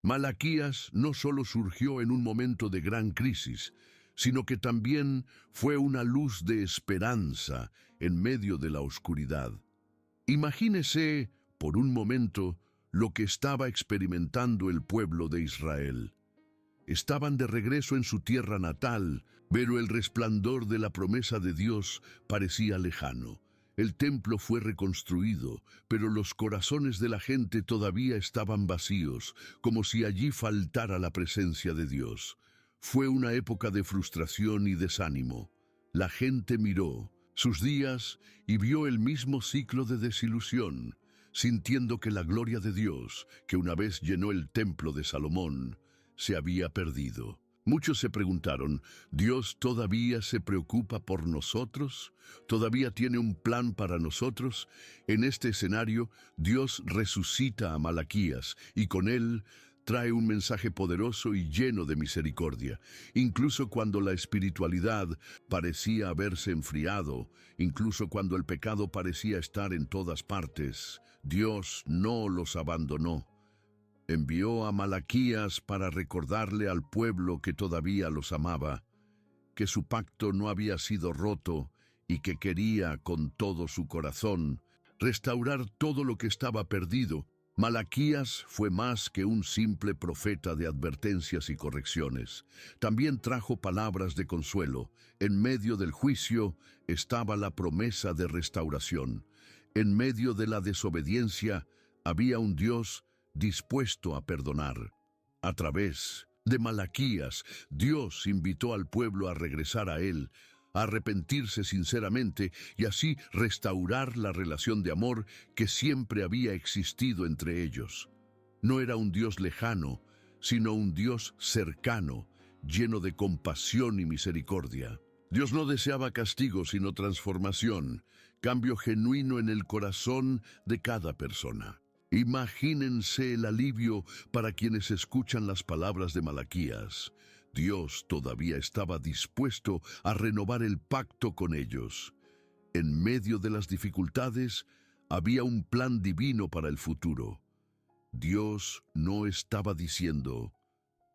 Malaquías no solo surgió en un momento de gran crisis, sino que también fue una luz de esperanza en medio de la oscuridad. Imagínese, por un momento, lo que estaba experimentando el pueblo de Israel. Estaban de regreso en su tierra natal, pero el resplandor de la promesa de Dios parecía lejano. El templo fue reconstruido, pero los corazones de la gente todavía estaban vacíos, como si allí faltara la presencia de Dios. Fue una época de frustración y desánimo. La gente miró sus días y vio el mismo ciclo de desilusión, sintiendo que la gloria de Dios, que una vez llenó el templo de Salomón, se había perdido. Muchos se preguntaron, ¿Dios todavía se preocupa por nosotros? ¿Todavía tiene un plan para nosotros? En este escenario, Dios resucita a Malaquías y con él trae un mensaje poderoso y lleno de misericordia. Incluso cuando la espiritualidad parecía haberse enfriado, incluso cuando el pecado parecía estar en todas partes, Dios no los abandonó. Envió a Malaquías para recordarle al pueblo que todavía los amaba, que su pacto no había sido roto y que quería con todo su corazón restaurar todo lo que estaba perdido. Malaquías fue más que un simple profeta de advertencias y correcciones. También trajo palabras de consuelo. En medio del juicio estaba la promesa de restauración. En medio de la desobediencia había un Dios dispuesto a perdonar. A través de Malaquías, Dios invitó al pueblo a regresar a Él, a arrepentirse sinceramente y así restaurar la relación de amor que siempre había existido entre ellos. No era un Dios lejano, sino un Dios cercano, lleno de compasión y misericordia. Dios no deseaba castigo, sino transformación, cambio genuino en el corazón de cada persona. Imagínense el alivio para quienes escuchan las palabras de Malaquías. Dios todavía estaba dispuesto a renovar el pacto con ellos. En medio de las dificultades, había un plan divino para el futuro. Dios no estaba diciendo,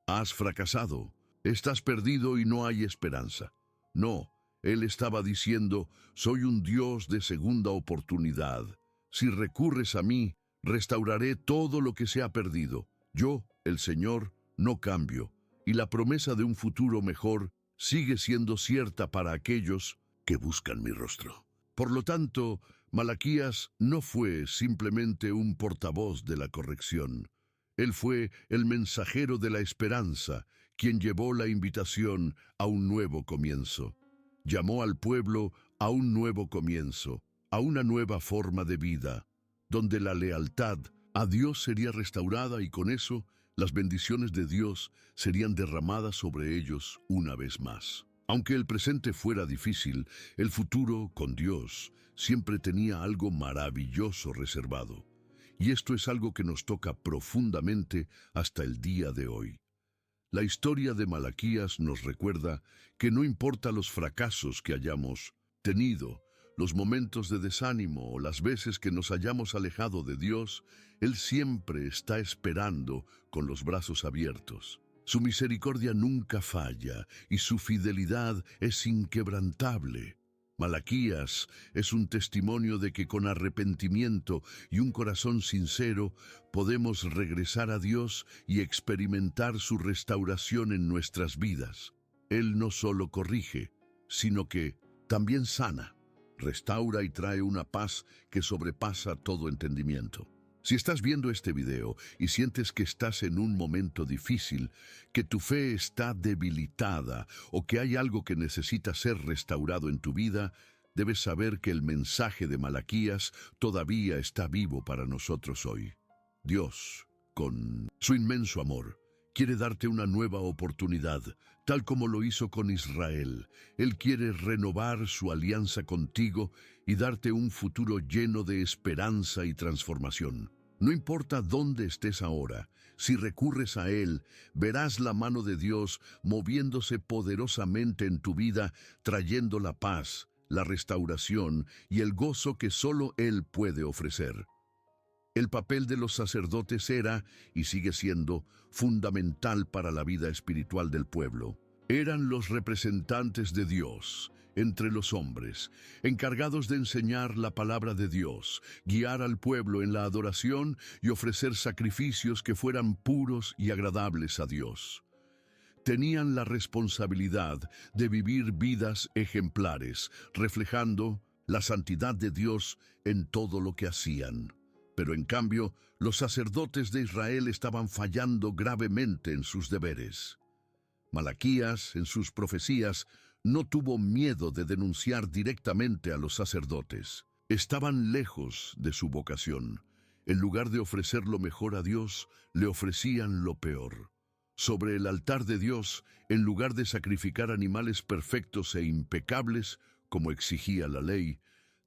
«Has fracasado, estás perdido y no hay esperanza». No, Él estaba diciendo, «Soy un Dios de segunda oportunidad. Si recurres a mí, restauraré todo lo que se ha perdido. Yo, el Señor, no cambio, y la promesa de un futuro mejor sigue siendo cierta para aquellos que buscan mi rostro». Por lo tanto, Malaquías no fue simplemente un portavoz de la corrección. Él fue el mensajero de la esperanza, quien llevó la invitación a un nuevo comienzo. Llamó al pueblo a un nuevo comienzo, a una nueva forma de vida, donde la lealtad a Dios sería restaurada y con eso las bendiciones de Dios serían derramadas sobre ellos una vez más. Aunque el presente fuera difícil, el futuro con Dios siempre tenía algo maravilloso reservado. Y esto es algo que nos toca profundamente hasta el día de hoy. La historia de Malaquías nos recuerda que no importa los fracasos que hayamos tenido, los momentos de desánimo o las veces que nos hayamos alejado de Dios, Él siempre está esperando con los brazos abiertos. Su misericordia nunca falla y su fidelidad es inquebrantable. Malaquías es un testimonio de que con arrepentimiento y un corazón sincero podemos regresar a Dios y experimentar su restauración en nuestras vidas. Él no solo corrige, sino que también sana, restaura y trae una paz que sobrepasa todo entendimiento. Si estás viendo este video y sientes que estás en un momento difícil, que tu fe está debilitada o que hay algo que necesita ser restaurado en tu vida, debes saber que el mensaje de Malaquías todavía está vivo para nosotros hoy. Dios, con su inmenso amor, quiere darte una nueva oportunidad, tal como lo hizo con Israel. Él quiere renovar su alianza contigo y darte un futuro lleno de esperanza y transformación. No importa dónde estés ahora, si recurres a Él, verás la mano de Dios moviéndose poderosamente en tu vida, trayendo la paz, la restauración y el gozo que solo Él puede ofrecer. El papel de los sacerdotes era, y sigue siendo, fundamental para la vida espiritual del pueblo. Eran los representantes de Dios entre los hombres, encargados de enseñar la palabra de Dios, guiar al pueblo en la adoración y ofrecer sacrificios que fueran puros y agradables a Dios. Tenían la responsabilidad de vivir vidas ejemplares, reflejando la santidad de Dios en todo lo que hacían. Pero en cambio, los sacerdotes de Israel estaban fallando gravemente en sus deberes. Malaquías, en sus profecías, no tuvo miedo de denunciar directamente a los sacerdotes. Estaban lejos de su vocación. En lugar de ofrecer lo mejor a Dios, le ofrecían lo peor. Sobre el altar de Dios, en lugar de sacrificar animales perfectos e impecables, como exigía la ley,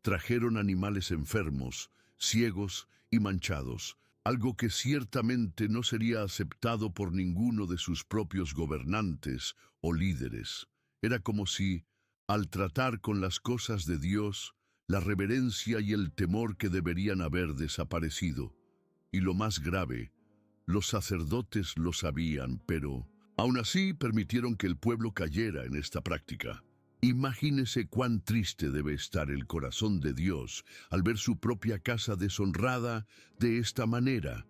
trajeron animales enfermos, ciegos y manchados, algo que ciertamente no sería aceptado por ninguno de sus propios gobernantes o líderes. Era como si, al tratar con las cosas de Dios, la reverencia y el temor que deberían haber desaparecido. Y lo más grave, los sacerdotes lo sabían, pero aún así permitieron que el pueblo cayera en esta práctica. Imagínese cuán triste debe estar el corazón de Dios al ver su propia casa deshonrada de esta manera.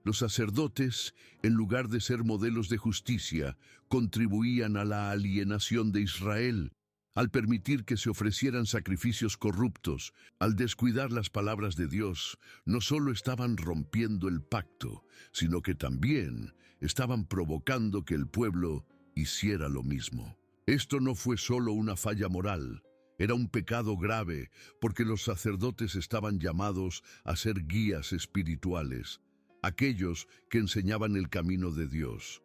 Los sacerdotes, en lugar de ser modelos de justicia, contribuían a la alienación de Israel, al permitir que se ofrecieran sacrificios corruptos, al descuidar las palabras de Dios. No solo estaban rompiendo el pacto, sino que también estaban provocando que el pueblo hiciera lo mismo. Esto no fue solo una falla moral, era un pecado grave, porque los sacerdotes estaban llamados a ser guías espirituales, aquellos que enseñaban el camino de Dios.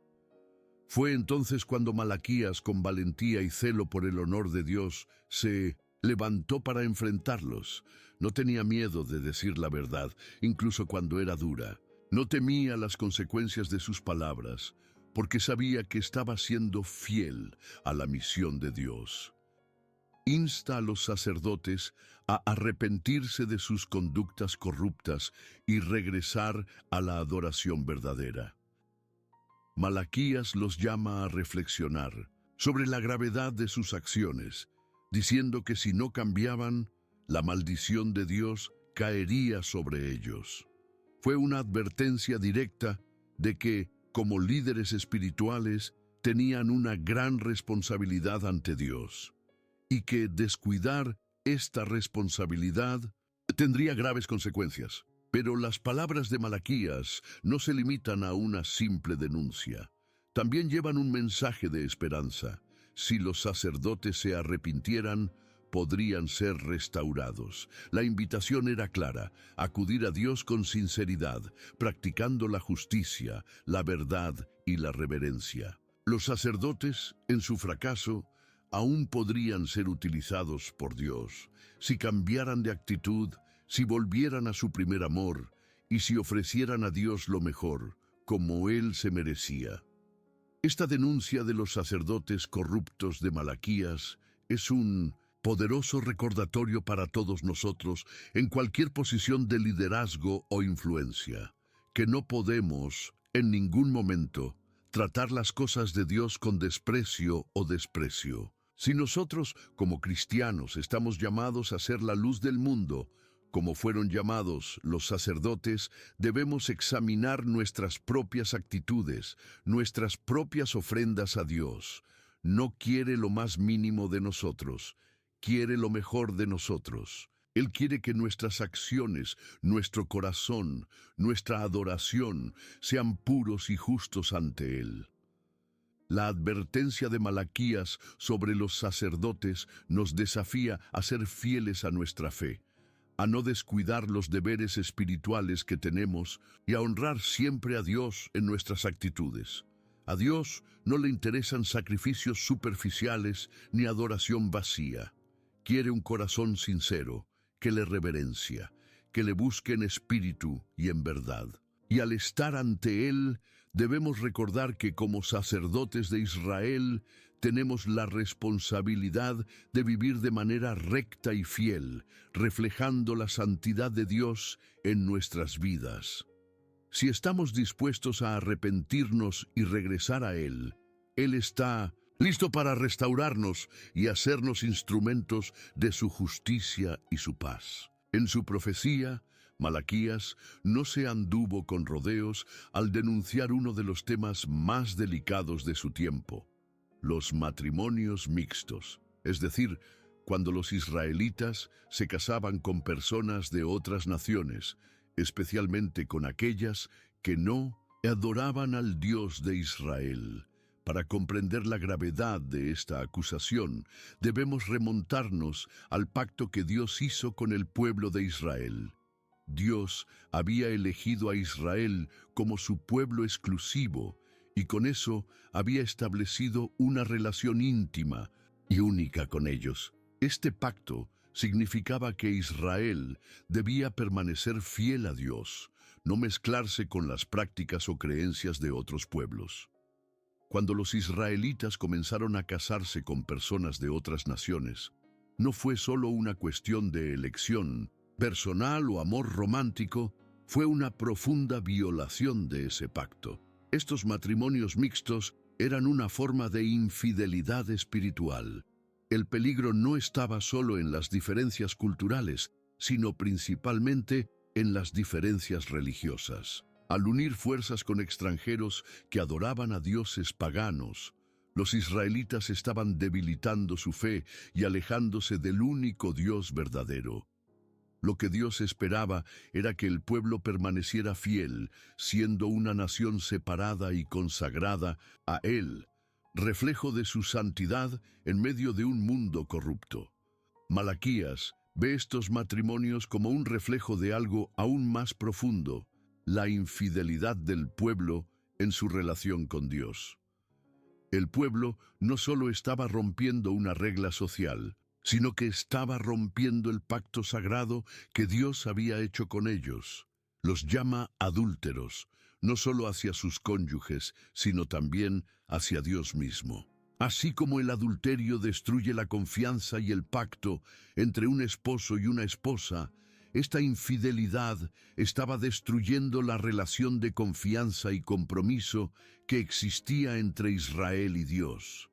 Fue entonces cuando Malaquías, con valentía y celo por el honor de Dios, se levantó para enfrentarlos. No tenía miedo de decir la verdad, incluso cuando era dura. No temía las consecuencias de sus palabras, porque sabía que estaba siendo fiel a la misión de Dios. Insta a los sacerdotes a arrepentirse de sus conductas corruptas y regresar a la adoración verdadera. Malaquías los llama a reflexionar sobre la gravedad de sus acciones, diciendo que si no cambiaban, la maldición de Dios caería sobre ellos. Fue una advertencia directa de que, como líderes espirituales, tenían una gran responsabilidad ante Dios, y que descuidar esta responsabilidad tendría graves consecuencias. Pero las palabras de Malaquías no se limitan a una simple denuncia. También llevan un mensaje de esperanza. Si los sacerdotes se arrepintieran, podrían ser restaurados. La invitación era clara: acudir a Dios con sinceridad, practicando la justicia, la verdad y la reverencia. Los sacerdotes, en su fracaso, aún podrían ser utilizados por Dios, si cambiaran de actitud, si volvieran a su primer amor y si ofrecieran a Dios lo mejor, como Él se merecía. Esta denuncia de los sacerdotes corruptos de Malaquías es un poderoso recordatorio para todos nosotros en cualquier posición de liderazgo o influencia, que no podemos, en ningún momento, tratar las cosas de Dios con desprecio o desprecio. Si nosotros, como cristianos, estamos llamados a ser la luz del mundo, como fueron llamados los sacerdotes, debemos examinar nuestras propias actitudes, nuestras propias ofrendas a Dios. No quiere lo más mínimo de nosotros, quiere lo mejor de nosotros. Él quiere que nuestras acciones, nuestro corazón, nuestra adoración sean puros y justos ante Él. La advertencia de Malaquías sobre los sacerdotes nos desafía a ser fieles a nuestra fe, a no descuidar los deberes espirituales que tenemos y a honrar siempre a Dios en nuestras actitudes. A Dios no le interesan sacrificios superficiales ni adoración vacía. Quiere un corazón sincero, que le reverencia, que le busque en espíritu y en verdad. Y al estar ante Él, Debemos recordar que como sacerdotes de Israel tenemos la responsabilidad de vivir de manera recta y fiel, reflejando la santidad de Dios en nuestras vidas. Si estamos dispuestos a arrepentirnos y regresar a Él está listo para restaurarnos y hacernos instrumentos de su justicia y su paz. En su profecía, Malaquías no se anduvo con rodeos al denunciar uno de los temas más delicados de su tiempo: los matrimonios mixtos, es decir, cuando los israelitas se casaban con personas de otras naciones, especialmente con aquellas que no adoraban al Dios de Israel. Para comprender la gravedad de esta acusación, debemos remontarnos al pacto que Dios hizo con el pueblo de Israel. Dios había elegido a Israel como su pueblo exclusivo y con eso había establecido una relación íntima y única con ellos. Este pacto significaba que Israel debía permanecer fiel a Dios, no mezclarse con las prácticas o creencias de otros pueblos. Cuando los israelitas comenzaron a casarse con personas de otras naciones, no fue solo una cuestión de elección personal o amor romántico, fue una profunda violación de ese pacto. Estos matrimonios mixtos eran una forma de infidelidad espiritual. El peligro no estaba solo en las diferencias culturales, sino principalmente en las diferencias religiosas. Al unir fuerzas con extranjeros que adoraban a dioses paganos, los israelitas estaban debilitando su fe y alejándose del único Dios verdadero. Lo que Dios esperaba era que el pueblo permaneciera fiel, siendo una nación separada y consagrada a Él, reflejo de su santidad en medio de un mundo corrupto. Malaquías ve estos matrimonios como un reflejo de algo aún más profundo: la infidelidad del pueblo en su relación con Dios. El pueblo no solo estaba rompiendo una regla social, sino que estaba rompiendo el pacto sagrado que Dios había hecho con ellos. Los llama adúlteros, no solo hacia sus cónyuges, sino también hacia Dios mismo. Así como el adulterio destruye la confianza y el pacto entre un esposo y una esposa, esta infidelidad estaba destruyendo la relación de confianza y compromiso que existía entre Israel y Dios.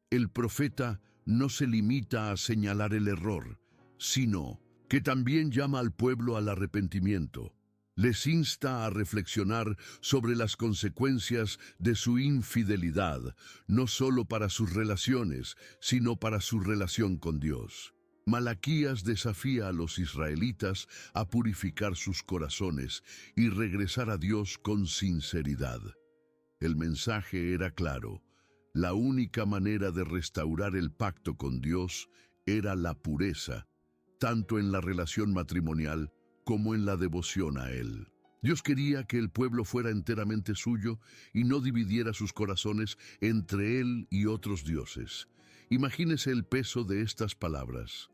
El profeta no se limita a señalar el error, sino que también llama al pueblo al arrepentimiento. Les insta a reflexionar sobre las consecuencias de su infidelidad, no solo para sus relaciones, sino para su relación con Dios. Malaquías desafía a los israelitas a purificar sus corazones y regresar a Dios con sinceridad. El mensaje era claro: la única manera de restaurar el pacto con Dios era la pureza, tanto en la relación matrimonial como en la devoción a Él. Dios quería que el pueblo fuera enteramente suyo y no dividiera sus corazones entre Él y otros dioses. Imagínese el peso de estas palabras.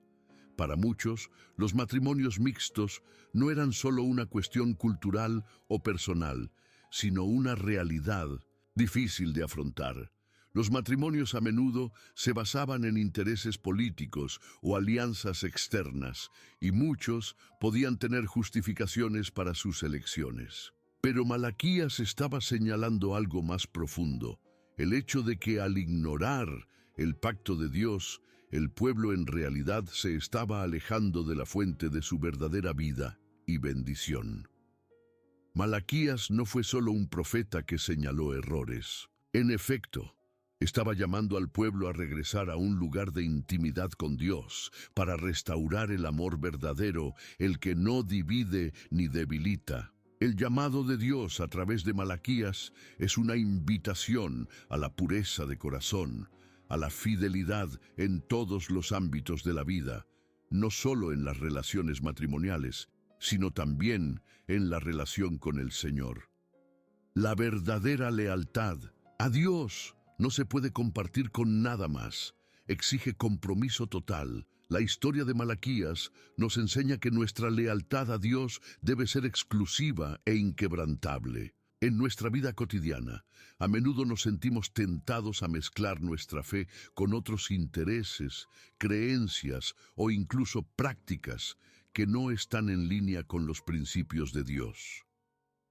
Para muchos, los matrimonios mixtos no eran solo una cuestión cultural o personal, sino una realidad difícil de afrontar. Los matrimonios a menudo se basaban en intereses políticos o alianzas externas, y muchos podían tener justificaciones para sus elecciones. Pero Malaquías estaba señalando algo más profundo: el hecho de que al ignorar el pacto de Dios, el pueblo en realidad se estaba alejando de la fuente de su verdadera vida y bendición. Malaquías no fue solo un profeta que señaló errores. En efecto, estaba llamando al pueblo a regresar a un lugar de intimidad con Dios para restaurar el amor verdadero, el que no divide ni debilita. El llamado de Dios a través de Malaquías es una invitación a la pureza de corazón, a la fidelidad en todos los ámbitos de la vida, no solo en las relaciones matrimoniales, sino también en la relación con el Señor. La verdadera lealtad a Dios no se puede compartir con nada más. Exige compromiso total. La historia de Malaquías nos enseña que nuestra lealtad a Dios debe ser exclusiva e inquebrantable. En nuestra vida cotidiana, a menudo nos sentimos tentados a mezclar nuestra fe con otros intereses, creencias o incluso prácticas que no están en línea con los principios de Dios.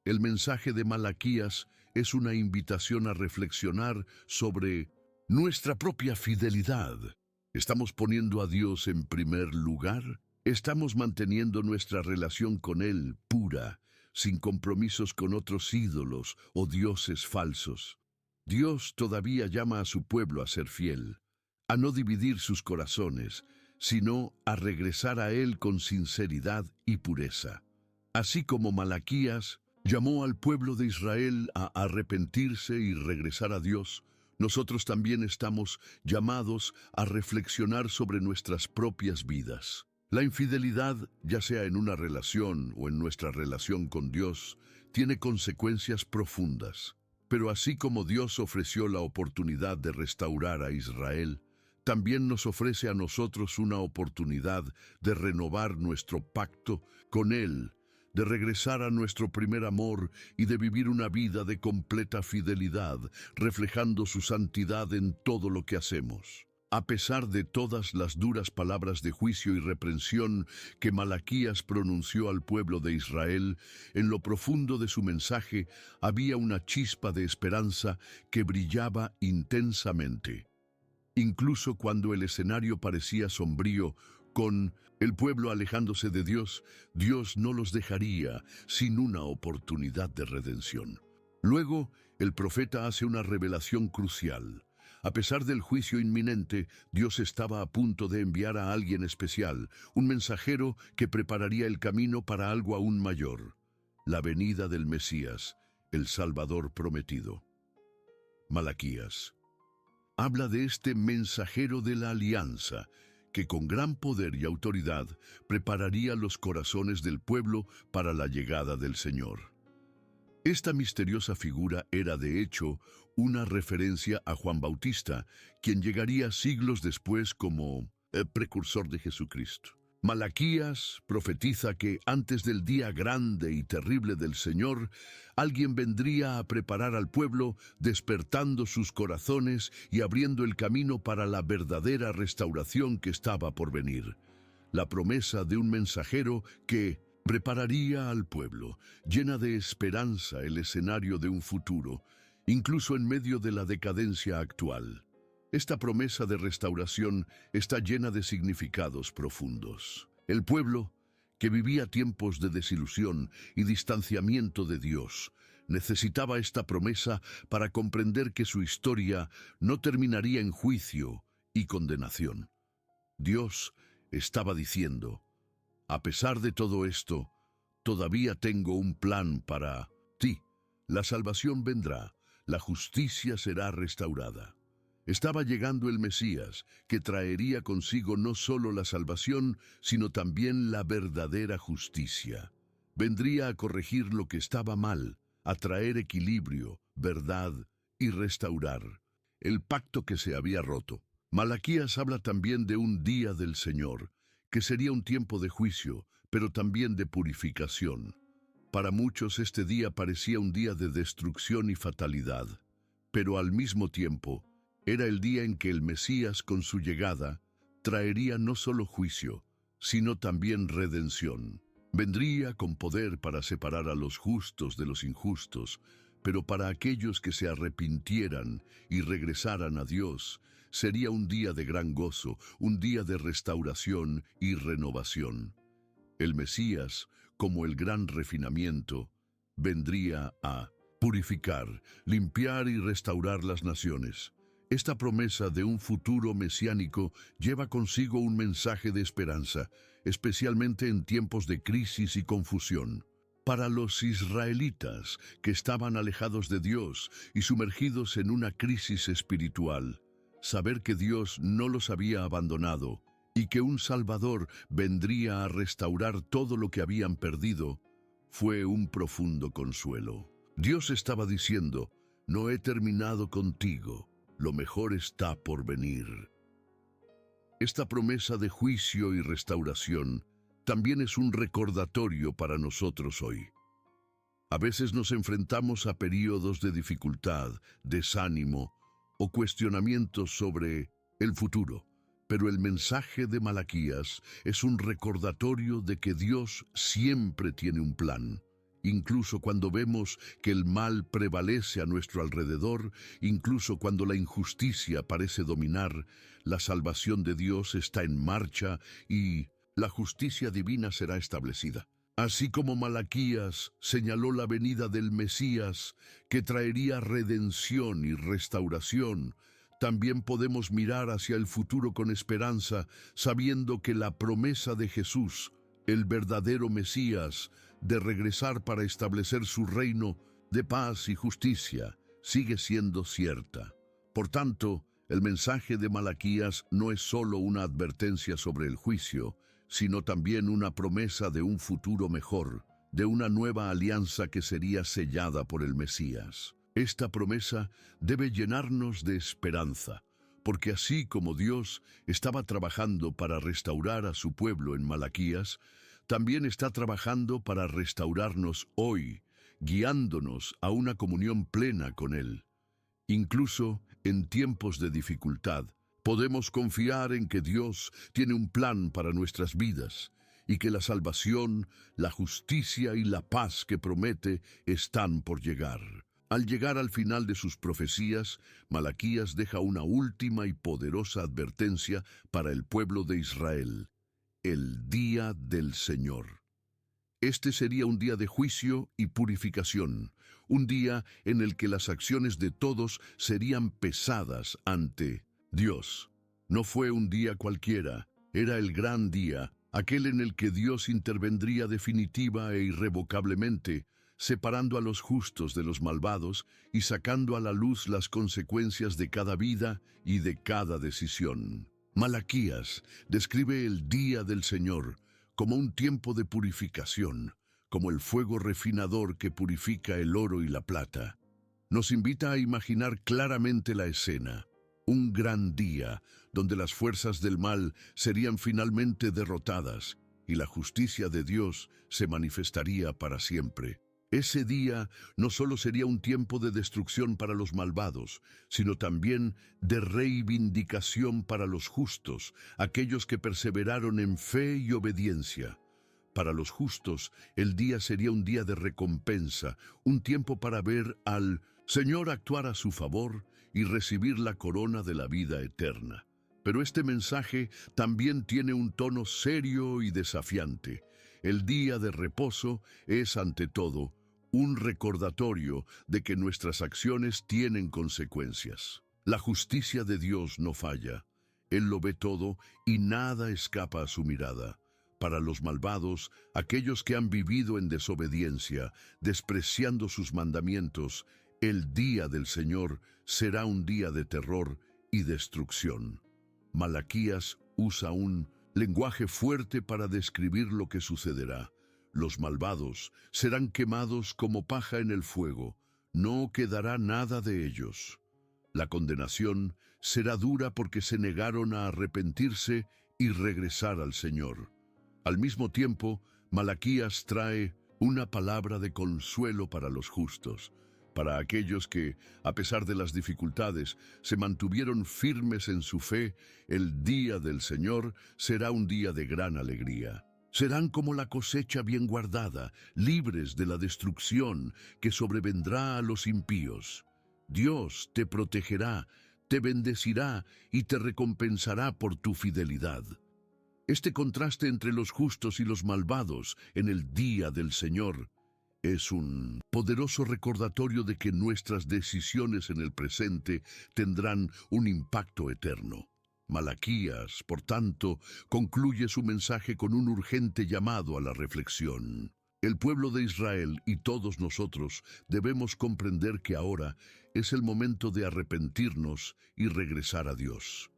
El mensaje de Malaquías es una invitación a reflexionar sobre nuestra propia fidelidad. ¿Estamos poniendo a Dios en primer lugar? ¿Estamos manteniendo nuestra relación con Él pura, sin compromisos con otros ídolos o dioses falsos? Dios todavía llama a su pueblo a ser fiel, a no dividir sus corazones, sino a regresar a Él con sinceridad y pureza. Así como Malaquías llamó al pueblo de Israel a arrepentirse y regresar a Dios, nosotros también estamos llamados a reflexionar sobre nuestras propias vidas. La infidelidad, ya sea en una relación o en nuestra relación con Dios, tiene consecuencias profundas. Pero así como Dios ofreció la oportunidad de restaurar a Israel, también nos ofrece a nosotros una oportunidad de renovar nuestro pacto con Él, de regresar a nuestro primer amor y de vivir una vida de completa fidelidad, reflejando su santidad en todo lo que hacemos. A pesar de todas las duras palabras de juicio y reprensión que Malaquías pronunció al pueblo de Israel, en lo profundo de su mensaje había una chispa de esperanza que brillaba intensamente. Incluso cuando el escenario parecía sombrío, con el pueblo alejándose de Dios, Dios no los dejaría sin una oportunidad de redención. Luego, el profeta hace una revelación crucial. A pesar del juicio inminente, Dios estaba a punto de enviar a alguien especial, un mensajero que prepararía el camino para algo aún mayor: la venida del Mesías, el Salvador prometido. Malaquías habla de este mensajero de la alianza, que con gran poder y autoridad prepararía los corazones del pueblo para la llegada del Señor. Esta misteriosa figura era de hecho una referencia a Juan Bautista, quien llegaría siglos después como el precursor de Jesucristo. Malaquías profetiza que antes del día grande y terrible del Señor, alguien vendría a preparar al pueblo, despertando sus corazones y abriendo el camino para la verdadera restauración que estaba por venir. La promesa de un mensajero que prepararía al pueblo, llena de esperanza, el escenario de un futuro, incluso en medio de la decadencia actual. Esta promesa de restauración está llena de significados profundos. El pueblo, que vivía tiempos de desilusión y distanciamiento de Dios, necesitaba esta promesa para comprender que su historia no terminaría en juicio y condenación. Dios estaba diciendo: a pesar de todo esto, todavía tengo un plan para ti. La salvación vendrá, la justicia será restaurada. Estaba llegando el Mesías, que traería consigo no solo la salvación, sino también la verdadera justicia. Vendría a corregir lo que estaba mal, a traer equilibrio, verdad y restaurar el pacto que se había roto. Malaquías habla también de un día del Señor, que sería un tiempo de juicio, pero también de purificación. Para muchos este día parecía un día de destrucción y fatalidad, pero al mismo tiempo, era el día en que el Mesías, con su llegada, traería no solo juicio, sino también redención. Vendría con poder para separar a los justos de los injustos, pero para aquellos que se arrepintieran y regresaran a Dios, sería un día de gran gozo, un día de restauración y renovación. El Mesías, como el gran refinamiento, vendría a purificar, limpiar y restaurar las naciones. Esta promesa de un futuro mesiánico lleva consigo un mensaje de esperanza, especialmente en tiempos de crisis y confusión. Para los israelitas, que estaban alejados de Dios y sumergidos en una crisis espiritual, saber que Dios no los había abandonado y que un Salvador vendría a restaurar todo lo que habían perdido, fue un profundo consuelo. Dios estaba diciendo: no he terminado contigo. Lo mejor está por venir. Esta promesa de juicio y restauración también es un recordatorio para nosotros hoy. A veces nos enfrentamos a períodos de dificultad, desánimo o cuestionamientos sobre el futuro. Pero el mensaje de Malaquías es un recordatorio de que Dios siempre tiene un plan. Incluso cuando vemos que el mal prevalece a nuestro alrededor, incluso cuando la injusticia parece dominar, la salvación de Dios está en marcha y la justicia divina será establecida. Así como Malaquías señaló la venida del Mesías, que traería redención y restauración, también podemos mirar hacia el futuro con esperanza, sabiendo que la promesa de Jesús, el verdadero Mesías, de regresar para establecer su reino de paz y justicia, sigue siendo cierta. Por tanto, el mensaje de Malaquías no es solo una advertencia sobre el juicio, sino también una promesa de un futuro mejor, de una nueva alianza que sería sellada por el Mesías. Esta promesa debe llenarnos de esperanza, porque así como Dios estaba trabajando para restaurar a su pueblo en Malaquías, también está trabajando para restaurarnos hoy, guiándonos a una comunión plena con Él. Incluso en tiempos de dificultad, podemos confiar en que Dios tiene un plan para nuestras vidas y que la salvación, la justicia y la paz que promete están por llegar. Al llegar al final de sus profecías, Malaquías deja una última y poderosa advertencia para el pueblo de Israel: el día del Señor. Este sería un día de juicio y purificación, un día en el que las acciones de todos serían pesadas ante Dios. No fue un día cualquiera, era el gran día, aquel en el que Dios intervendría definitiva e irrevocablemente, separando a los justos de los malvados y sacando a la luz las consecuencias de cada vida y de cada decisión. Malaquías describe el día del Señor como un tiempo de purificación, como el fuego refinador que purifica el oro y la plata. Nos invita a imaginar claramente la escena: un gran día donde las fuerzas del mal serían finalmente derrotadas y la justicia de Dios se manifestaría para siempre. Ese día no solo sería un tiempo de destrucción para los malvados, sino también de reivindicación para los justos, aquellos que perseveraron en fe y obediencia. Para los justos, el día sería un día de recompensa, un tiempo para ver al Señor actuar a su favor y recibir la corona de la vida eterna. Pero este mensaje también tiene un tono serio y desafiante. El día de reposo es, ante todo, un recordatorio de que nuestras acciones tienen consecuencias. La justicia de Dios no falla. Él lo ve todo y nada escapa a su mirada. Para los malvados, aquellos que han vivido en desobediencia, despreciando sus mandamientos, el día del Señor será un día de terror y destrucción. Malaquías usa un lenguaje fuerte para describir lo que sucederá. Los malvados serán quemados como paja en el fuego, no quedará nada de ellos. La condenación será dura porque se negaron a arrepentirse y regresar al Señor. Al mismo tiempo, Malaquías trae una palabra de consuelo para los justos, para aquellos que, a pesar de las dificultades, se mantuvieron firmes en su fe. El día del Señor será un día de gran alegría. Serán como la cosecha bien guardada, libres de la destrucción que sobrevendrá a los impíos. Dios te protegerá, te bendecirá y te recompensará por tu fidelidad. Este contraste entre los justos y los malvados en el día del Señor es un poderoso recordatorio de que nuestras decisiones en el presente tendrán un impacto eterno. Malaquías, por tanto, concluye su mensaje con un urgente llamado a la reflexión. El pueblo de Israel y todos nosotros debemos comprender que ahora es el momento de arrepentirnos y regresar a Dios.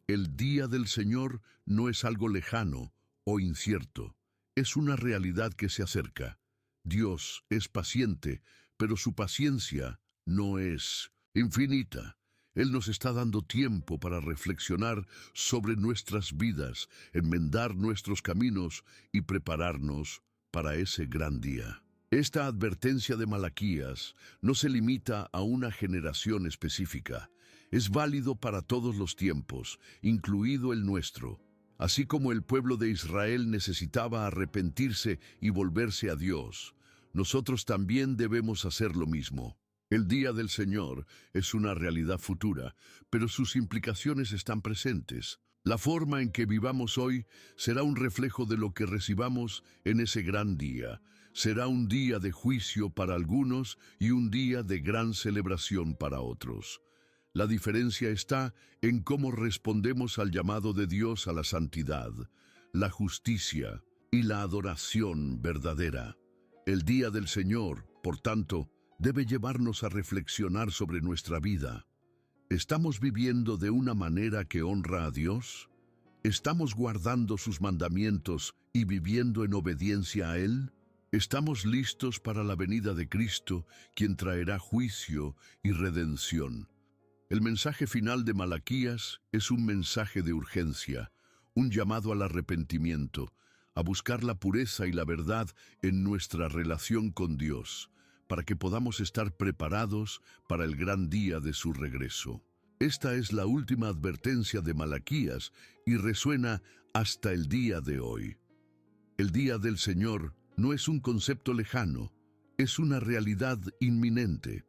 El día del Señor no es algo lejano o incierto, es una realidad que se acerca. Dios es paciente, pero su paciencia no es infinita. Él nos está dando tiempo para reflexionar sobre nuestras vidas, enmendar nuestros caminos y prepararnos para ese gran día. Esta advertencia de Malaquías no se limita a una generación específica. Es válido para todos los tiempos, incluido el nuestro. Así como el pueblo de Israel necesitaba arrepentirse y volverse a Dios, nosotros también debemos hacer lo mismo. El día del Señor es una realidad futura, pero sus implicaciones están presentes. La forma en que vivamos hoy será un reflejo de lo que recibamos en ese gran día. Será un día de juicio para algunos y un día de gran celebración para otros. La diferencia está en cómo respondemos al llamado de Dios a la santidad, la justicia y la adoración verdadera. El día del Señor, por tanto, debe llevarnos a reflexionar sobre nuestra vida. ¿Estamos viviendo de una manera que honra a Dios? ¿Estamos guardando sus mandamientos y viviendo en obediencia a Él? ¿Estamos listos para la venida de Cristo, quien traerá juicio y redención? El mensaje final de Malaquías es un mensaje de urgencia, un llamado al arrepentimiento, a buscar la pureza y la verdad en nuestra relación con Dios, para que podamos estar preparados para el gran día de su regreso. Esta es la última advertencia de Malaquías y resuena hasta el día de hoy. El día del Señor no es un concepto lejano, es una realidad inminente.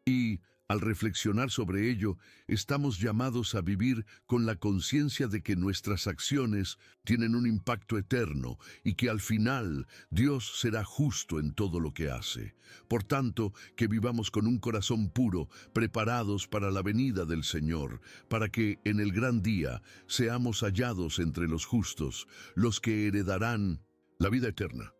Y, al reflexionar sobre ello, estamos llamados a vivir con la conciencia de que nuestras acciones tienen un impacto eterno y que al final Dios será justo en todo lo que hace. Por tanto, que vivamos con un corazón puro, preparados para la venida del Señor, para que en el gran día seamos hallados entre los justos, los que heredarán la vida eterna.